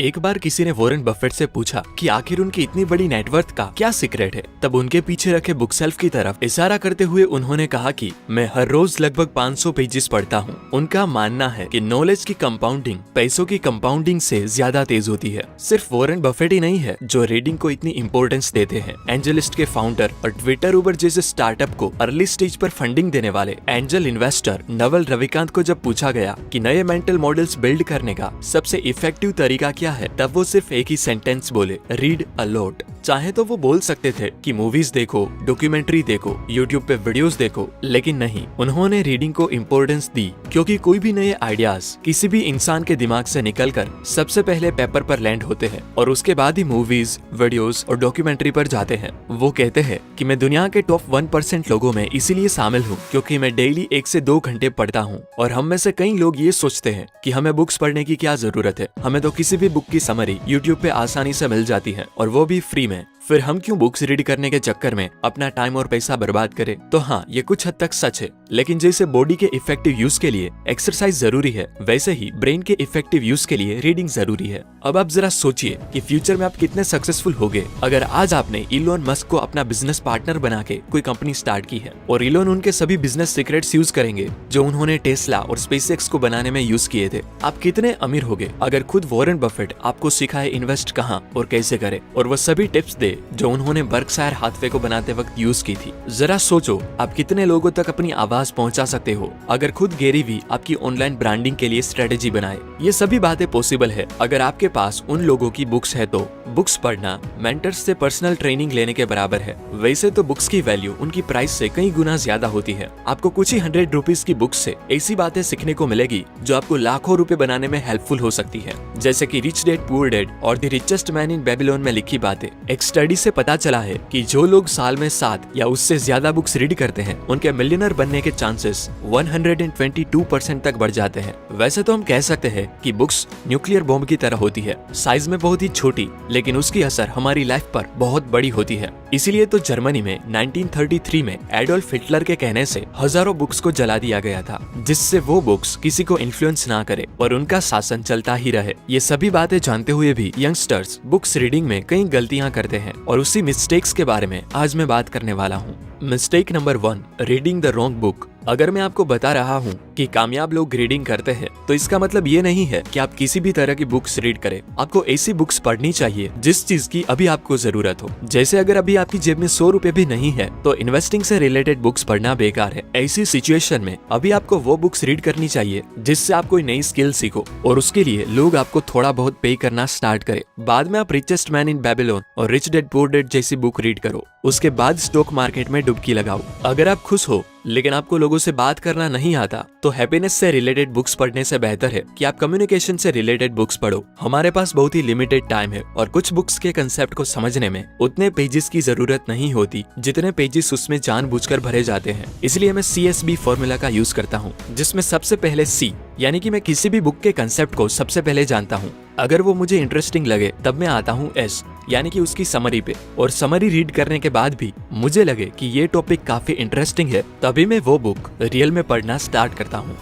एक बार किसी ने वॉरेन बफेट से पूछा कि आखिर उनकी इतनी बड़ी नेटवर्थ का क्या सीक्रेट है। तब उनके पीछे रखे बुक शेल्फ की तरफ इशारा करते हुए उन्होंने कहा कि मैं हर रोज लगभग 500 पेजेस पढ़ता हूँ। उनका मानना है कि नॉलेज की कंपाउंडिंग पैसों की कंपाउंडिंग से ज्यादा तेज होती है। सिर्फ वॉरेन बफेट ही नहीं है जो रीडिंग को इतनी इंपॉर्टेंस देते हैं। एंजलिस्ट के फाउंडर और ट्विटर उबर जैसे स्टार्टअप को अर्ली स्टेज पर फंडिंग देने वाले एंजल इन्वेस्टर नवल रविकांत को जब पूछा गया कि नए मेंटल मॉडल्स बिल्ड करने का सबसे इफेक्टिव तरीका क्या है, तब वो सिर्फ एक ही सेंटेंस बोले, रीड अ लॉट। चाहे तो वो बोल सकते थे कि मूवीज देखो, डॉक्यूमेंट्री देखो, यूट्यूब पे वीडियोस देखो, लेकिन नहीं, उन्होंने रीडिंग को इम्पोर्टेंस दी क्योंकि कोई भी नए आइडियाज किसी भी इंसान के दिमाग से निकलकर सबसे पहले पेपर पर लैंड होते हैं और उसके बाद ही मूवीज, वीडियोस और डॉक्यूमेंट्री पर जाते हैं। वो कहते हैं कि मैं दुनिया के टॉप 1% लोगों में इसीलिए शामिल हूँ क्योंकि मैं डेली 1 से 2 घंटे पढ़ता हूँ। और हम में से कई लोग ये सोचते हैं कि हमें बुक्स पढ़ने की क्या जरूरत है, हमें तो किसी भी बुक की समरी यूट्यूब पे आसानी से मिल जाती है और वो भी फ्री में। फिर हम क्यों बुक्स रीड करने के चक्कर में अपना टाइम और पैसा बर्बाद करें? तो हाँ, ये कुछ हद तक सच है, लेकिन जैसे बॉडी के इफेक्टिव यूज के लिए एक्सरसाइज जरूरी है, वैसे ही ब्रेन के इफेक्टिव यूज के लिए रीडिंग जरूरी है। अब आप जरा सोचिए कि फ्यूचर में आप कितने सक्सेसफुल होगे अगर आज आपने इलोन मस्क को अपना बिजनेस पार्टनर बना के कोई कंपनी स्टार्ट की है और इलोन उनके सभी बिजनेस सीक्रेट्स यूज करेंगे जो उन्होंने टेस्ला और स्पेसएक्स को बनाने में यूज किए थे। आप कितने अमीर होगे अगर खुद वॉरेन बफेट आपको सिखाए इन्वेस्ट कहाँ और कैसे करे और वो सभी टिप्स दे जो उन्होंने बर्कशायर हाथवे को बनाते वक्त यूज की थी। जरा सोचो आप कितने लोगों तक अपनी आवाज पहुंचा सकते हो अगर खुद गैरी वी आपकी ऑनलाइन ब्रांडिंग के लिए स्ट्रेटेजी बनाए। ये सभी बातें पॉसिबल है अगर आपके पास उन लोगों की बुक्स है तो। बुक्स पढ़ना मेंटर्स से पर्सनल ट्रेनिंग लेने के बराबर है। वैसे तो बुक्स की वैल्यू उनकी प्राइस से कई गुना ज्यादा होती है। आपको कुछ ही 100 रुपीज की बुक्स से ऐसी बातें सीखने को मिलेगी जो आपको लाखों रुपए बनाने में हेल्पफुल हो सकती है, जैसे कि रिच डैड पुअर डैड और the richest man in Babylon में लिखी बातें। एक स्टडी से पता चला है कि जो लोग साल में 7 या उससे ज्यादा बुक्स रीड करते हैं उनके मिलियनर बनने के चांसेस 122% तक बढ़ जाते हैं। वैसे तो हम कह सकते हैं कि बुक्स न्यूक्लियर बॉम्ब की तरह होती है, साइज में बहुत ही छोटी लेकिन उसकी असर हमारी लाइफ पर बहुत बड़ी होती है। इसीलिए तो जर्मनी में 1933 में एडोल्फ हिटलर के कहने से हजारों बुक्स को जला दिया गया था, जिससे वो बुक्स किसी को इन्फ्लुएंस ना करे और उनका शासन चलता ही रहे। ये सभी बातें जानते हुए भी यंगस्टर्स बुक्स रीडिंग में कई गलतियां करते हैं और उसी मिस्टेक्स के बारे में आज मैं बात करने वाला हूँ। Mistake number 1, reading the wrong book. अगर मैं आपको बता रहा हूँ कि कामयाब लोग रीडिंग करते हैं तो इसका मतलब ये नहीं है कि आप किसी भी तरह की बुक्स रीड करें। आपको ऐसी बुक्स पढ़नी चाहिए जिस चीज की अभी आपको जरूरत हो। जैसे अगर अभी आपकी जेब में 100 रुपए भी नहीं है तो इन्वेस्टिंग से रिलेटेड बुक्स पढ़ना बेकार है। ऐसी सिचुएशन में अभी आपको वो बुक्स रीड करनी चाहिए जिससे आप कोई नई स्किल सीखो और उसके लिए लोग आपको थोड़ा बहुत पे करना स्टार्ट करें। बाद में आप रिचेस्ट मैन इन बेबीलोन और रिच डैड पुअर डैड जैसी बुक रीड करो। उसके बाद स्टॉक मार्केट में डुबकी लगाओ। अगर आप खुश हो लेकिन आपको लोगों से बात करना नहीं आता तो हैप्पीनेस से रिलेटेड बुक्स पढ़ने से बेहतर है कि आप कम्युनिकेशन से रिलेटेड बुक्स पढ़ो। हमारे पास बहुत ही लिमिटेड टाइम है और कुछ बुक्स के कंसेप्ट को समझने में उतने पेजेस की जरूरत नहीं होती जितने पेजेस उसमें जानबूझकर भरे जाते हैं। इसलिए मैं CSB फॉर्मूला का यूज करता हूँ, जिसमें सबसे पहले C यानी कि मैं किसी भी बुक के कंसेप्ट को सबसे पहले जानता हूँ। अगर वो मुझे इंटरेस्टिंग लगे तब मैं आता हूँ S यानी कि उसकी समरी पे, और समरी रीड करने के बाद भी मुझे लगे कि ये टॉपिक काफी इंटरेस्टिंग है तभी मैं वो बुक रियल में पढ़ना स्टार्ट करता हूँ।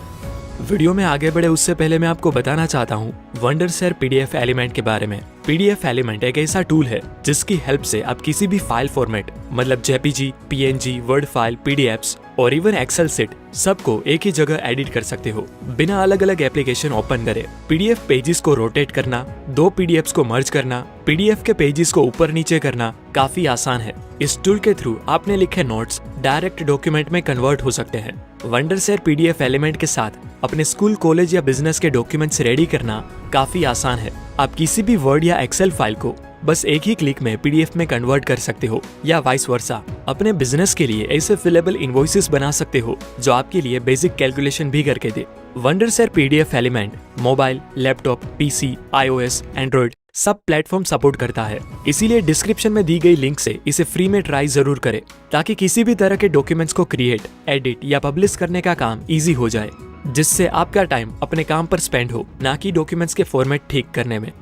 वीडियो में आगे बढ़े उससे पहले मैं आपको बताना चाहता हूँ वंडरशेयर PDF एलिमेंट के बारे में। PDF एलिमेंट एक ऐसा टूल है जिसकी हेल्प से आप किसी भी फाइल फॉर्मेट मतलब JPG, PNG, word file, PDFs और इवन एक्सेल सीट सबको एक ही जगह एडिट कर सकते हो बिना अलग अलग एप्लीकेशन ओपन करे। PDF पेजेस को रोटेट करना, 2 PDFs को मर्ज करना, PDF के पेजेस को ऊपर नीचे करना काफी आसान है। इस टूल के थ्रू आपने लिखे नोट्स डायरेक्ट डॉक्यूमेंट में कन्वर्ट हो सकते हैं। वंडरशेयर PDF एलिमेंट के साथ अपने स्कूल, कॉलेज या बिजनेस के डॉक्यूमेंट्स रेडी करना काफी आसान है। आप किसी भी वर्ड या एक्सेल फाइल को बस एक ही क्लिक में PDF में कन्वर्ट कर सकते हो या वाइस वर्सा। अपने बिजनेस के लिए ऐसे फिलेबल इनवॉइसेस बना सकते हो जो आपके लिए बेसिक कैलकुलेशन भी करके दे। Wondershare PDF element mobile, laptop, PC, iOS, Android सब प्लेटफॉर्म सपोर्ट करता है। इसीलिए डिस्क्रिप्शन में दी गई लिंक से इसे फ्री में ट्राई जरूर करें ताकि किसी भी तरह के डॉक्यूमेंट्स को क्रिएट, एडिट या पब्लिश करने का काम इजी हो जाए, जिससे आपका टाइम अपने काम पर स्पेंड हो, ना कि डॉक्यूमेंट्स के फॉर्मेट ठीक करने में।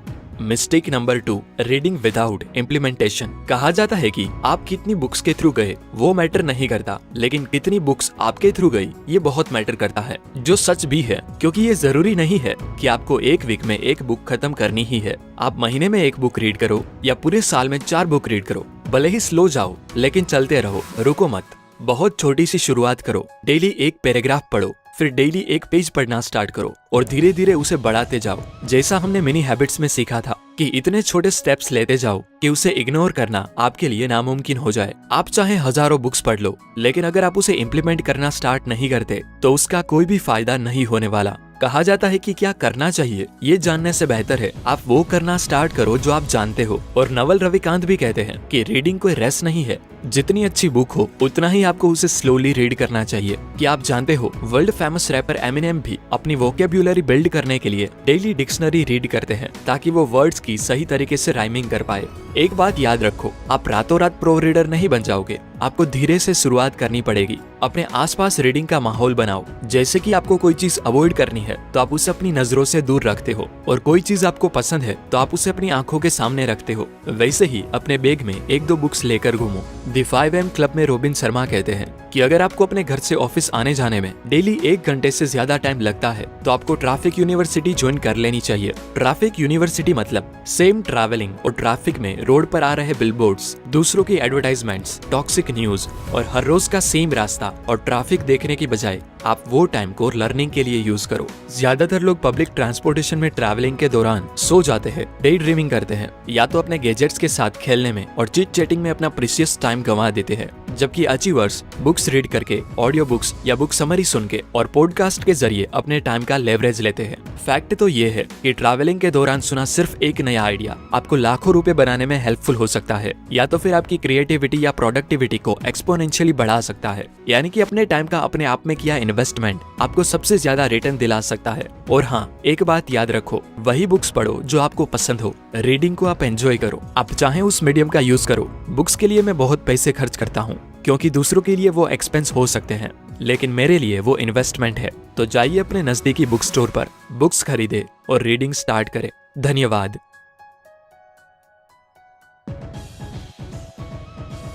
Mistake number 2, reading without implementation. कहा जाता है कि आप कितनी बुक्स के थ्रू गए वो मैटर नहीं करता, लेकिन कितनी बुक्स आपके थ्रू गई ये बहुत मैटर करता है। जो सच भी है, क्योंकि ये जरूरी नहीं है कि आपको एक वीक में एक बुक खत्म करनी ही है। आप महीने में एक बुक रीड करो या पूरे साल में 4 बुक रीड करो, भले ही स्लो जाओ लेकिन चलते रहो, रुको मत। बहुत छोटी सी शुरुआत करो, डेली एक पैराग्राफ पढ़ो, फिर डेली एक पेज पढ़ना स्टार्ट करो और धीरे धीरे उसे बढ़ाते जाओ। जैसा हमने मिनी हैबिट्स में सीखा था कि इतने छोटे स्टेप्स लेते जाओ कि उसे इग्नोर करना आपके लिए नामुमकिन हो जाए। आप चाहे हजारों बुक्स पढ़ लो, लेकिन अगर आप उसे इम्प्लीमेंट करना स्टार्ट नहीं करते तो उसका कोई भी फायदा नहीं होने वाला। कहा जाता है कि क्या करना चाहिए ये जानने से बेहतर है आप वो करना स्टार्ट करो जो आप जानते हो। और नवल रविकांत भी कहते हैं कि रीडिंग कोई रेस नहीं है, जितनी अच्छी बुक हो उतना ही आपको उसे स्लोली रीड करना चाहिए। कि आप जानते हो वर्ल्ड फेमस रैपर एमिनेम भी अपनी वोकेब्युलरी बिल्ड करने के लिए डेली डिक्शनरी रीड करते हैं ताकि वो वर्ड्स की सही तरीके से राइमिंग कर पाए। एक बात याद रखो, आप रातों रात प्रो रीडर नहीं बन जाओगे, आपको धीरे से शुरुआत करनी पड़ेगी। अपने आसपास रीडिंग का माहौल बनाओ। जैसे कि आपको कोई चीज अवॉइड करनी है तो आप उसे अपनी नजरों से दूर रखते हो, और कोई चीज आपको पसंद है तो आप उसे अपनी आंखों के सामने रखते हो। वैसे ही अपने बैग में 1-2 बुक्स लेकर घूमो। द 5am क्लब में रॉबिन शर्मा कहते हैं कि अगर आपको अपने घर से ऑफिस आने जाने में डेली 1 घंटे से ज्यादा टाइम लगता है तो आपको ट्रैफिक यूनिवर्सिटी ज्वाइन कर लेनी चाहिए। ट्रैफिक यूनिवर्सिटी मतलब सेम ट्रैवलिंग और ट्रैफिक में रोड पर आ रहे बिलबोर्ड्स, दूसरों की एडवर्टाइजमेंट्स, टॉक्सिक न्यूज और हर रोज का सेम रास्ता और ट्रैफिक देखने की बजाय आप वो टाइम को लर्निंग के लिए यूज करो। ज्यादातर लोग पब्लिक ट्रांसपोर्टेशन में ट्रैवलिंग के दौरान सो जाते हैं, डे ड्रीमिंग करते हैं, या तो अपने गैजेट्स के साथ खेलने में और चिट चैटिंग में अपना प्रीशियस टाइम गंवा देते हैं। जबकि अचीवर्स बुक्स रीड करके, ऑडियो बुक्स या बुक समरी सुन के और पॉडकास्ट के जरिए अपने टाइम का लेवरेज लेते हैं। फैक्ट तो ये है कि ट्रैवलिंग के दौरान सुना सिर्फ एक नया आइडिया आपको लाखों रुपए बनाने में हेल्पफुल हो सकता है, या तो फिर आपकी क्रिएटिविटी या प्रोडक्टिविटी को एक्सपोनेंशियली बढ़ा सकता है। यानी कि अपने टाइम का अपने आप में किया इन्वेस्टमेंट आपको सबसे ज्यादा रिटर्न दिला सकता है। और हाँ, एक बात याद रखो, वही बुक्स पढ़ो जो आपको पसंद हो। रीडिंग को आप एंजॉय करो, आप चाहे उस मीडियम का यूज करो। बुक्स के लिए मैं बहुत पैसे खर्च करता हूँ क्योंकि दूसरों के लिए वो एक्सपेंस हो सकते हैं, लेकिन मेरे लिए वो इन्वेस्टमेंट है। तो जाइए अपने नजदीकी बुक स्टोर पर बुक्स खरीदे और रीडिंग स्टार्ट करें। धन्यवाद।